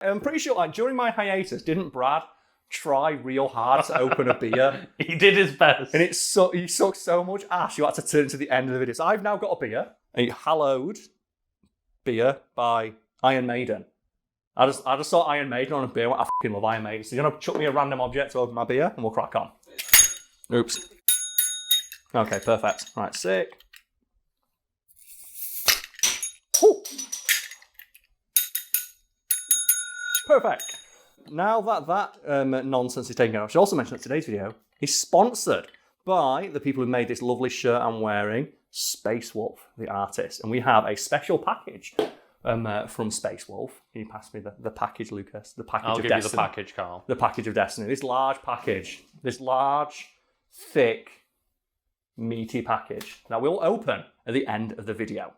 I'm pretty sure, like, during my hiatus, didn't Brad try real hard to open a beer? He did his best. And he sucked so much ass, you had to turn it to the end of the video. So I've now got a beer, a hallowed beer by Iron Maiden. I just saw Iron Maiden on a beer. I fucking love Iron Maiden. So you're going to chuck me a random object to open my beer and we'll crack on. Oops. Okay, perfect. Right, sick. Woo. Perfect. Now that nonsense is taken care of, I should also mention that today's video is sponsored by the people who made this lovely shirt I'm wearing, Space Wolf, the artist. And we have a special package from Space Wolf. Can you pass me the package, Lucas? The package I'll of give Destiny. you the package, Carl. The package of Destiny. This large package. This large, thick, meaty package that we'll open at the end of the video.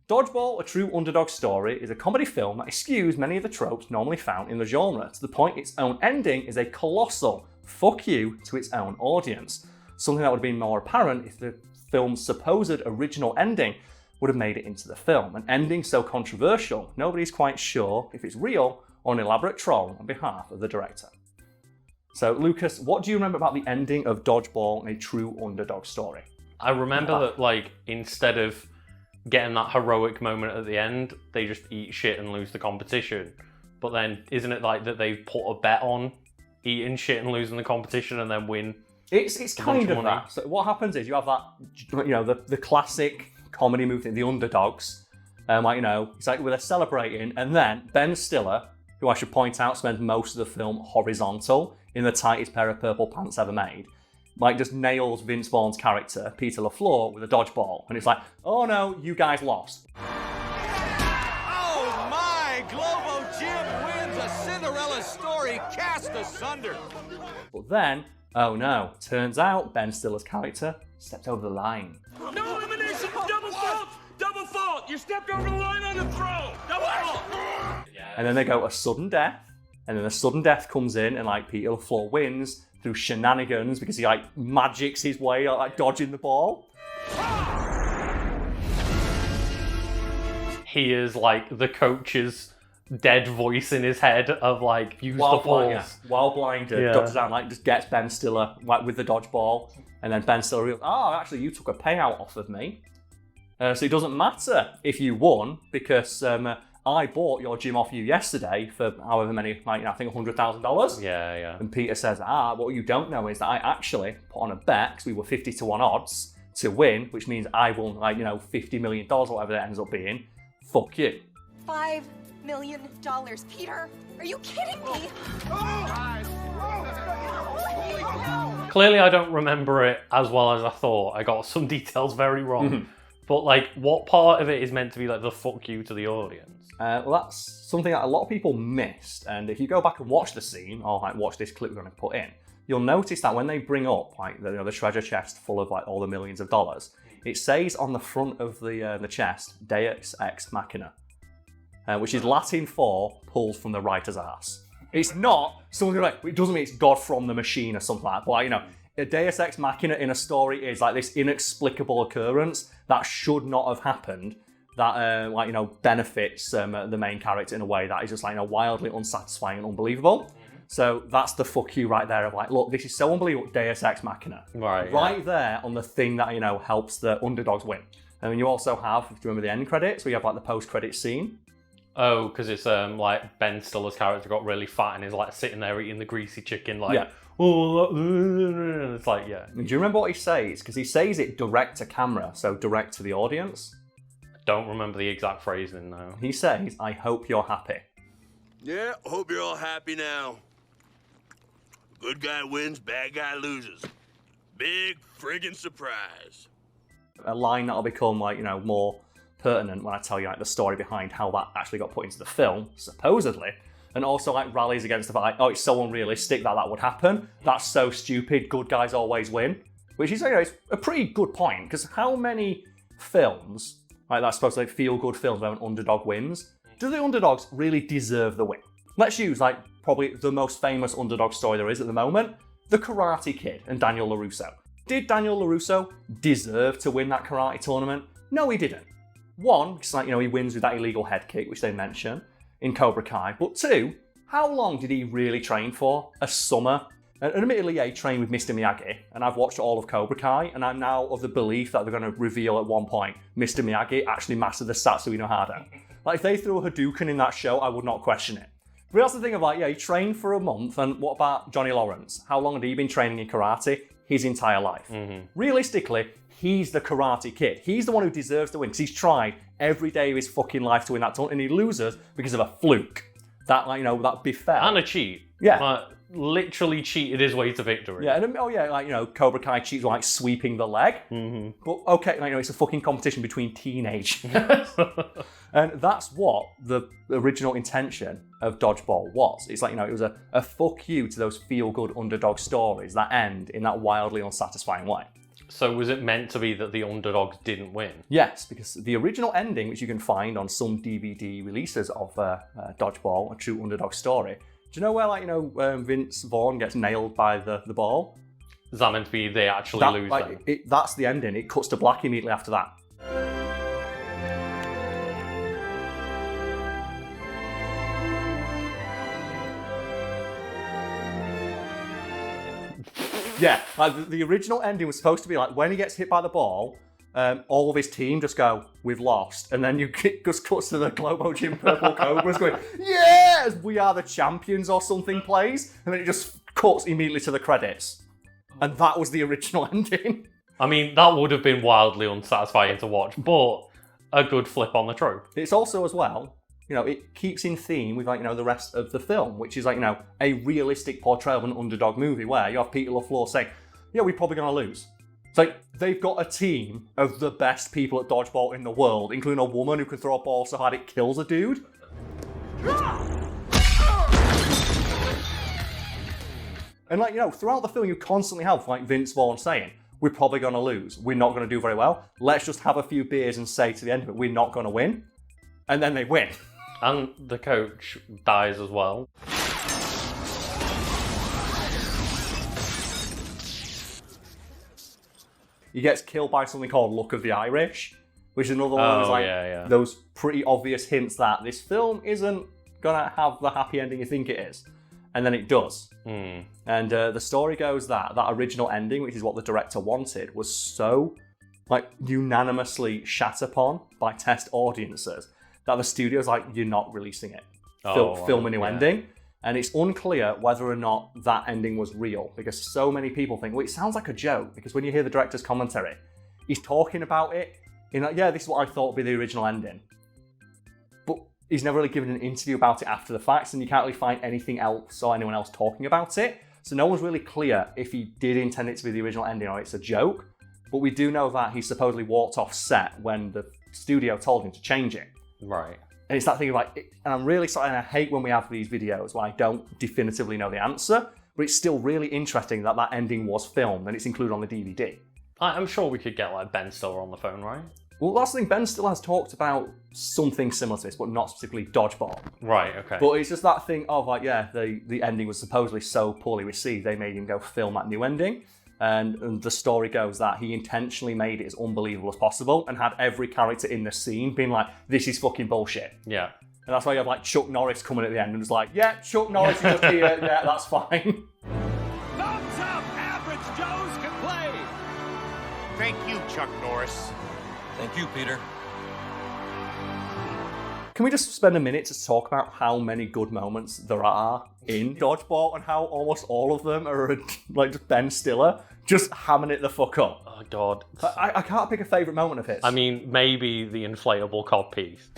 Dodgeball, A True Underdog Story, is a comedy film that eschews many of the tropes normally found in the genre, to the point its own ending is a colossal fuck you to its own audience. Something that would have been more apparent if the film's supposed original ending would have made it into the film. An ending so controversial, nobody's quite sure if it's real or an elaborate troll on behalf of the director. So, Lucas, what do you remember about the ending of Dodgeball, A True Underdog Story? I remember that, like, instead of getting that heroic moment at the end, they just eat shit and lose the competition. But then, isn't it like that they've put a bet on eating shit and losing the competition and then win? It's kind of that. So what happens is you have that, the classic comedy movie, the underdogs. It's like where they're celebrating, and then Ben Stiller, who I should point out spends most of the film horizontal in the tightest pair of purple pants ever made, just nails Vince Vaughn's character, Peter LaFleur, with a dodgeball. And it's like, oh no, you guys lost. Oh my! Globo Jim wins a Cinderella story cast asunder. But then, oh no, turns out Ben Stiller's character stepped over the line. No elimination, double fault! Double fault! You stepped over the line on the throw! Double fault! And then they go a sudden death, and then the sudden death comes in, and Peter LaFleur wins through shenanigans because he magics his way, dodging the ball. He is the coach's dead voice in his head of use the balls. While blinded, dodges down, just gets Ben Stiller with the dodgeball, and then Ben Stiller realizes, oh, actually you took a payout off of me. So it doesn't matter if you won because I bought your gym off you yesterday for however many, I think $100,000. Yeah. And Peter says, what you don't know is that I actually put on a bet, because we were 50 to 1 odds to win, which means I won $50 million or whatever that ends up being. Fuck you. $5 million, Peter? Are you kidding me? Clearly I don't remember it as well as I thought. I got some details very wrong. Mm-hmm. But what part of it is meant to be the fuck you to the audience? Well, that's something that a lot of people missed. And if you go back and watch the scene, or watch this clip we're going to put in, you'll notice that when they bring up the treasure chest full of all the millions of dollars, it says on the front of the chest, Deus Ex Machina, which is Latin for pulled from the writer's arse. It's not something it doesn't mean it's God from the machine or something like that. But a Deus Ex Machina in a story is this inexplicable occurrence that should not have happened, that benefits the main character in a way that is just wildly unsatisfying and unbelievable. So that's the fuck you right there of look, this is so unbelievable, Deus Ex Machina. Right there on the thing that helps the underdogs win. And then you also have, if you remember the end credits, we have the post-credit scene. Oh, because it's Ben Stiller's character got really fat and is sitting there eating the greasy chicken oh, it's yeah. Do you remember what he says? Because he says it direct to camera, so direct to the audience. I don't remember the exact phrasing though. He says, I hope you're happy. Yeah, hope you're all happy now. Good guy wins, bad guy loses. Big friggin' surprise. A line that'll become more pertinent when I tell you the story behind how that actually got put into the film, supposedly. And also rallies against the fact it's so unrealistic that would happen. That's so stupid, good guys always win. Which is it's a pretty good point, because how many films, that's supposed to feel good films where an underdog wins, do the underdogs really deserve the win? Let's use probably the most famous underdog story there is at the moment, The Karate Kid and Daniel LaRusso. Did Daniel LaRusso deserve to win that karate tournament? No, he didn't. One, because like, he wins with that illegal head kick, which they mention in Cobra Kai. But two, how long did he really train for? A summer. And admittedly, yeah, he trained with Mr. Miyagi, and I've watched all of Cobra Kai, and I'm now of the belief that they're going to reveal at one point Mr. Miyagi actually mastered the Satsui no Hada. Like, if they threw a Hadouken in that show, I would not question it. But that's the thing of like, yeah, he trained for a month, and what about Johnny Lawrence? How long had he been training in karate? His entire life. Realistically, he's the Karate Kid. He's the one who deserves to win, because he's tried every day of his fucking life to win that tournament, and he loses because of a fluke. That, like, that befell. And a cheat. Yeah. Like, literally cheated his way to victory. Yeah, and Cobra Kai cheats like sweeping the leg. But okay, it's a fucking competition between teenagers. And that's what the original intention of Dodgeball was. It's like, it was a fuck you to those feel-good underdog stories that end in that wildly unsatisfying way. So was it meant to be that the underdogs didn't win? Yes, because the original ending, which you can find on some DVD releases of Dodgeball, a true underdog story, do you know where, Vince Vaughn gets nailed by the ball? Is that meant to be they actually lose then? That's the ending. It cuts to black immediately after that. Yeah, like the original ending was supposed to be like when he gets hit by the ball, all of his team just go, we've lost. And then just cuts to the Globo Gym Purple Cobras going, yes, we are the champions or something plays. And then it just cuts immediately to the credits. And that was the original ending. I mean, that would have been wildly unsatisfying to watch, but a good flip on the trope. It's also as well, it keeps in theme with the rest of the film, which is a realistic portrayal of an underdog movie where you have Peter LaFleur saying, yeah, we're probably going to lose. It's like, they've got a team of the best people at dodgeball in the world, including a woman who can throw a ball so hard it kills a dude. And throughout the film, you constantly have Vince Vaughn saying, we're probably going to lose. We're not going to do very well. Let's just have a few beers and say to the end of it, we're not going to win. And then they win. And the coach dies as well. He gets killed by something called Luck of the Irish, which is another one of those pretty obvious hints that this film isn't gonna have the happy ending you think it is. And then it does. And the story goes that original ending, which is what the director wanted, was so unanimously shat upon by test audiences that the studio's like, you're not releasing it. Film a new ending. And it's unclear whether or not that ending was real, because so many people think, well, it sounds like a joke, because when you hear the director's commentary, he's talking about it in this is what I thought would be the original ending. But he's never really given an interview about it after the fact, and you can't really find anything else or anyone else talking about it. So no one's really clear if he did intend it to be the original ending or it's a joke. But we do know that he supposedly walked off set when the studio told him to change it. Right. And it's that thing of and I'm really sorry, and I hate when we have these videos when I don't definitively know the answer, but it's still really interesting that ending was filmed and it's included on the DVD. I'm sure we could get Ben Stiller on the phone, right? Well, that's the thing, Ben Stiller has talked about something similar to this, but not specifically Dodgeball. Right, okay. But it's just that thing of the ending was supposedly so poorly received, they made him go film that new ending. And the story goes that he intentionally made it as unbelievable as possible and had every character in the scene being like, this is fucking bullshit. Yeah. And that's why you have Chuck Norris coming at the end and was like, yeah, Chuck Norris is just here, yeah, that's fine. Thumbs up, average Joes can play. Thank you, Chuck Norris. Thank you, Peter. Can we just spend a minute to talk about how many good moments there are in Dodgeball and how almost all of them are just Ben Stiller just hamming it the fuck up? Oh, God. I can't pick a favourite moment of his. I mean, maybe the inflatable cod piece.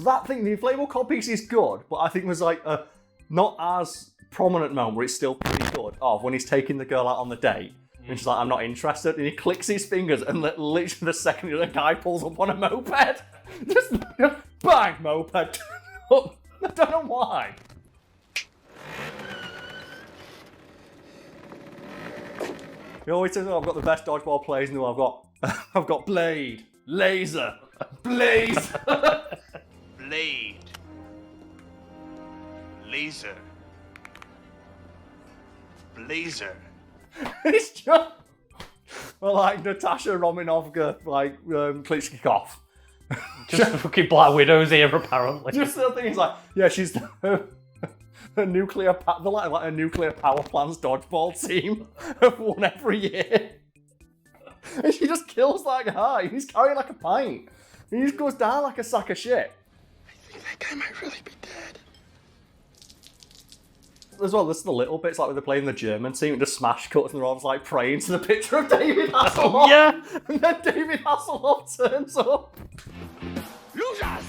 That thing, the inflatable cod piece is good, but I think there's a not as prominent moment where it's still pretty good of when he's taking the girl out on the date. And she's like, I'm not interested. And he clicks his fingers and literally the second the guy pulls up on a moped. Just bang, moped. I don't know why. He always says, I've got the best dodgeball players in the world. I've got Blade, Laser, Blaze. Blade. Laser. Blazer. It's just Well, like Natasha Romanovka, like Klitschko. Just fucking Black Widow's here, apparently. Just the thing is like, yeah, she's a nuclear like a nuclear power plant's dodgeball team have won every year. And she just kills that guy. He's carrying like a pint. He just goes down like a sack of shit. I think that guy might really be dead. As well, there's the little bits like when they're playing the German team and just smash cuts and they're all like praying to the picture of David Hasselhoff. Yeah. And then David Hasselhoff turns up. Losers!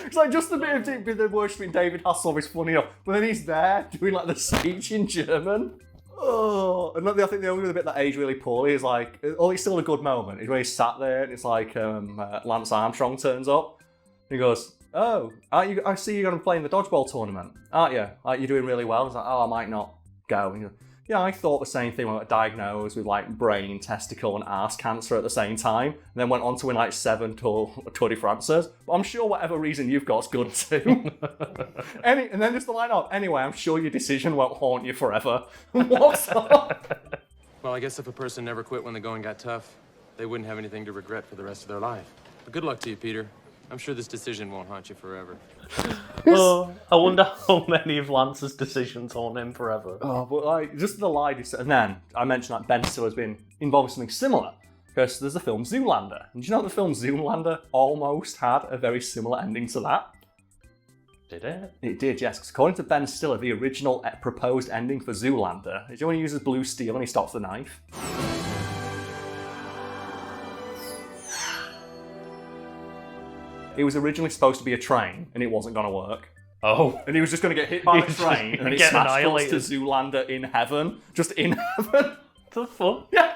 It's like just a bit of the worshipping David Hasselhoff is funny enough, but then he's there doing like the speech in German. Oh, and I think the only other bit that aged really poorly is like, oh, it's still a good moment, is when he's sat there and it's like Lance Armstrong turns up. And he goes, oh, I see you're going to play in the dodgeball tournament, aren't you? Like, you're doing really well. He's like, oh, I might not go. And he goes, yeah, I thought the same thing when I got diagnosed with like brain, testicle, and arse cancer at the same time, and then went on to win like 7 Tour de France's. But I'm sure whatever reason you've got's good too. And then just the line of, anyway, I'm sure your decision won't haunt you forever. What's up? Well, I guess if a person never quit when the going got tough, they wouldn't have anything to regret for the rest of their life. But good luck to you, Peter. I'm sure this decision won't haunt you forever. Oh, I wonder how many of Lance's decisions haunt him forever. Oh, but like, just the line, and then I mentioned that Ben Stiller's been involved in something similar, because there's the film Zoolander. And do you know the film Zoolander almost had a very similar ending to that? Did it? It did, yes. 'Cause according to Ben Stiller, the original proposed ending for Zoolander is when he uses blue steel and he stops the knife. It was originally supposed to be a train, and it wasn't going to work. Oh. And he was just going to get hit by the train, and then it get smashed cuts annihilated. to Zoolander in heaven. Just in heaven. The fuck? Yeah.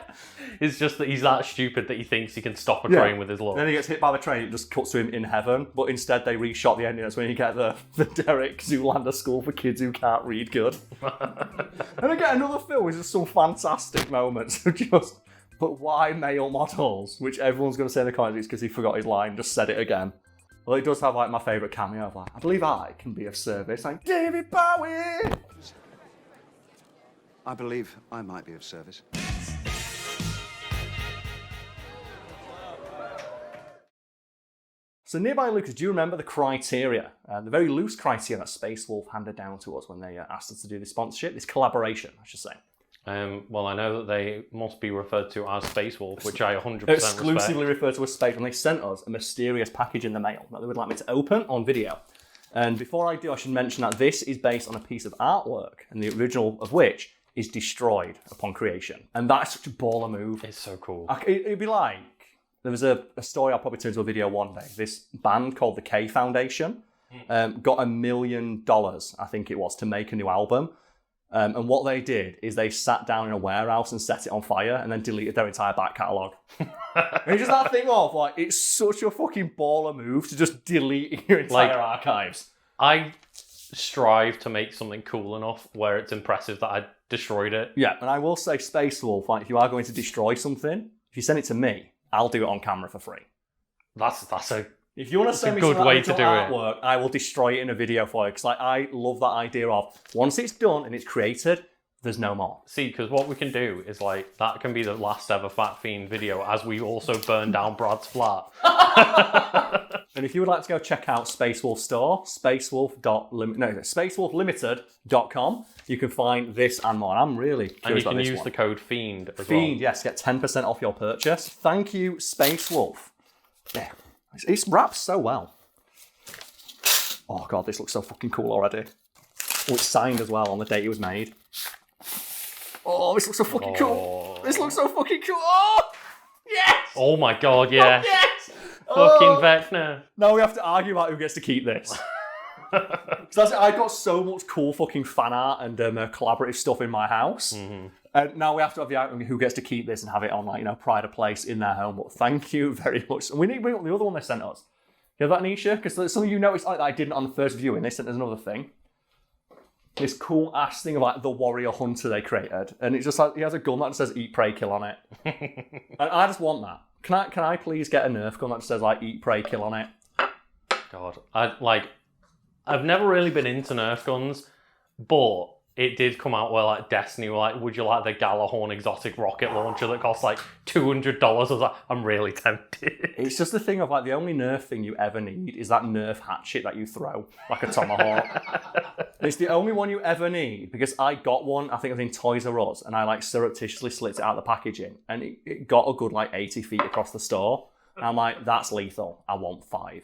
It's just that he's that stupid that he thinks he can stop a Yeah. train with his love. Then he gets hit by the train, it just cuts to him in heaven, but instead they reshot the ending. That's when you get the Derek Zoolander School for Kids Who Can't Read Good. And again, another film with just some fantastic moments of just, but why male models? Which everyone's going to say in the comments because he forgot his line, just said it again. Well, it does have like my favourite cameo of like, I believe I can be of service, like David Bowie! I believe I might be of service. So nearby, Lucas, do you remember the criteria? The very loose criteria that Space Wolf handed down to us when they asked us to do this sponsorship, this collaboration, I should say. Well, I know that they must be referred to as Space Wolf, which I 100% Exclusively respect. referred to as Space, and they sent us a mysterious package in the mail that they would like me to open on video. And before I do, I should mention that this is based on a piece of artwork, and the original of which is destroyed upon creation. And that's such a baller move. It's so cool. It'd be like, there was a story I'll probably turn into a video one day. This band called the K Foundation got $1 million, I think it was, to make a new album. And what they did is they sat down in a warehouse and set it on fire and then deleted their entire back catalogue. And it's just that thing of, like, it's such a fucking baller move to just delete your entire archives. I strive to make something cool enough where it's impressive that I destroyed it. Yeah, and I will say, Space Wolf, like, if you are going to destroy something, if you send it to me, I'll do it on camera for free. That's a If you want to It's send a me good some way to do it. artwork, I will destroy it in a video for you. Because like, I love that idea of, once it's done and it's created, there's no more. See, because what we can do is like, that can be the last ever Fat Fiend video as we also burn down Brad's flat. And if you would like to go check out Space Wolf store, spacewolflimited.com, you can find this and more. I'm really curious And you about can this use one. the code Fiend as Fiend, well. yes, get 10% off your purchase. Thank you, Space Wolf. Yeah, it wraps so well. Oh god, this looks so fucking cool already. Oh, it's signed as well on the date it was made. Oh, this looks so fucking cool. This looks so fucking cool. Oh, yes! Oh my god, yeah. Oh, yes! Fucking Oh. Vecna. Now we have to argue about who gets to keep this. Because I've got so much cool fucking fan art and collaborative stuff in my house. And now we have to have the argument who gets to keep this and have it on, like, pride of place in their home. But thank you very much. And we need to bring up the other one they sent us. You have that, Nisha? Because some of you noticed like, that I didn't on the first viewing. They sent us another thing. This cool ass thing of like the warrior hunter they created. And it's just like, he has a gun that says eat, pray, kill on it. And I just want that. Can I please get a Nerf gun that says like eat, pray, kill on it? God, I've never really been into Nerf guns, but it did come out where like Destiny were like, would you like the Galahorn exotic rocket launcher that costs like $200? I was like, I'm really tempted. It's just the thing of like the only Nerf thing you ever need is that Nerf hatchet that you throw like a tomahawk. It's the only one you ever need because I got one, I think it was in Toys R Us, and I like surreptitiously slit it out of the packaging and it got a good like 80 feet across the store. And I'm like, that's lethal. I want 5.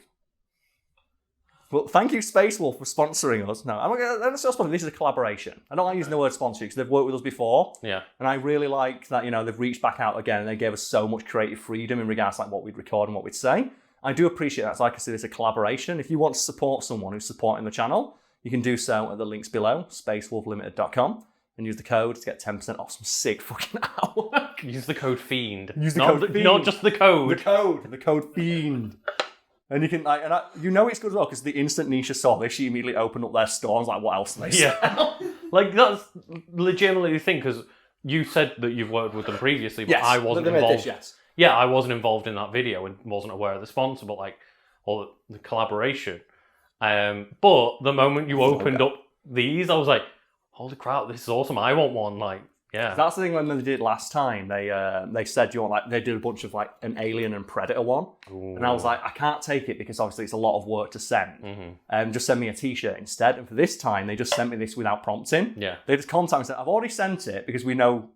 Well, thank you, Space Wolf, for sponsoring us. No, this is a collaboration. I don't like using the word sponsor because they've worked with us before. Yeah. And I really like that, they've reached back out again and they gave us so much creative freedom in regards to like what we'd record and what we'd say. I do appreciate that. So I consider this a collaboration. If you want to support someone who's supporting the channel, you can do so at the links below, spacewolflimited.com, and use the code to get 10% off some sick fucking artwork. Use the code Fiend. Use the code Fiend. Not just the code. The code Fiend. And you can, it's good as well because the instant Nisha saw this, she immediately opened up their store and was like, "What else do they sell?" Yeah, like that's legitimately the thing because you said that you've worked with them previously, but yes, I wasn't they involved. This, yes. Yeah, I wasn't involved in that video and wasn't aware of the sponsor, but like, or the collaboration. But the moment you opened up these, I was like, "Holy crap, this is awesome! I want one!" Like, yeah. That's the thing when they did last time. They said you want like they did a bunch of like an Alien and Predator one, and I was like, I can't take it because obviously it's a lot of work to send. Just send me a T-shirt instead. And for this time, they just sent me this without prompting. Yeah. They just contacted me and said, I've already sent it because we know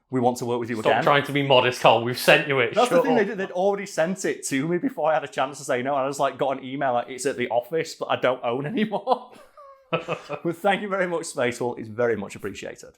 we want to work with you again. Stop trying to be modest, Carl. We've sent you it. That's the thing they did. They'd already sent it to me before I had a chance to say no. And I just like got an email like it's at the office, but I don't own anymore. But thank you very much, Space Wolf. It's very much appreciated.